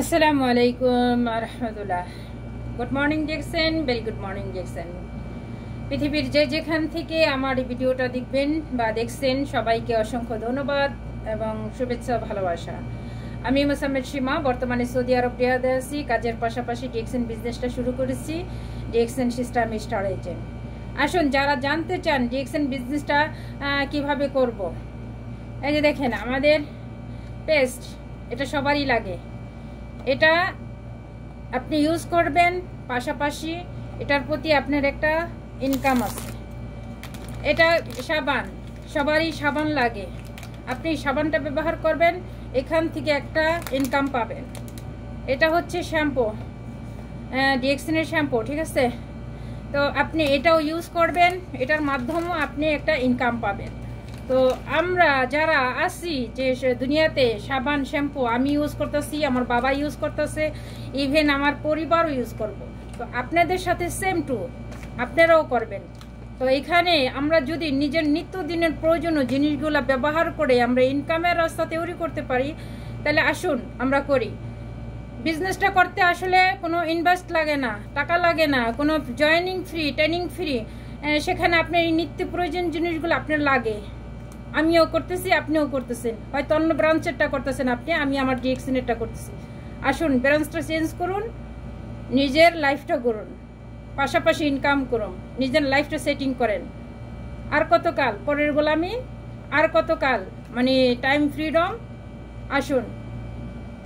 আসসালামু আলাইকুম রহমতুল্লাহ। Good morning Jackson, very good morning Jackson. পৃথিবীর যে যেখান থেকে আমার এই ভিডিওটা দেখবেন বা দেখছেন সবাইকে অসংখ্য ধন্যবাদ এবং শুভেচ্ছা ভালোবাসা। আমি মোসাম্মেদ সীমা, বর্তমানে সৌদি আরব রিয়াদে আছি। কাজের পাশাপাশি ডিএক্সএন বিজনেসটা শুরু করেছি, ডিএক্সএন সিস্টেম স্টার এজেন্ট। আসুন, যারা জানতে চান ডিএক্সএন বিজনেসটা কিভাবে করব, এই যে দেখেন আমাদের পেস্ট, এটা সবারই লাগে। এটা আপনি ইউজ করবেন, পাশাপাশি এটার প্রতি আপনার একটা ইনকাম আছে। এটা সাবান, সবারই সাবান লাগে। আপনি সাবানটা ব্যবহার করবেন, এখান থেকে একটা ইনকাম পাবেন। এটা হচ্ছে শ্যাম্পু, ডিএক্সএনের শ্যাম্পু, ঠিক আছে? তো আপনি এটাও ইউজ করবেন, এটার মাধ্যমেও আপনি একটা ইনকাম পাবেন। তো আমরা যারা আছি যে দুনিয়াতে, সাবান শ্যাম্পু আমি ইউজ করতেছি, আমার বাবা ইউজ করতেছে, ইভেন আমার পরিবারও ইউজ করব। তো আপনাদের সাথে সেম টু আপনারাও করবেন। তো এখানে আমরা যদি নিজের নিত্যদিনের প্রয়োজনীয় জিনিসগুলো ব্যবহার করে আমরা ইনকামের রাস্তা তৈরি করতে পারি, তাহলে আসুন আমরা করি। বিজনেসটা করতে আসলে কোনো ইনভেস্ট লাগে না, টাকা লাগে না, কোনো জয়েনিং ফ্রি, ট্রেনিং ফ্রি। সেখানে আপনার এই নিত্য প্রয়োজন জিনিসগুলো আপনার লাগে। আমিও করতেছি, আপনিও করতেছেন, হয়তো অন্য ব্রাঞ্চেরটা করতেছেন আপনি, আমি আমার ডিএক্সএনেরটা করতেছি। আসুন, ব্রাঞ্চটা চেঞ্জ করুন, নিজের লাইফটা করুন, পাশাপাশি ইনকাম করুন, নিজের লাইফটা সেটিং করেন। আর কতকাল পরের গোলামি, আর কতকাল মানে টাইম ফ্রিডম। আসুন।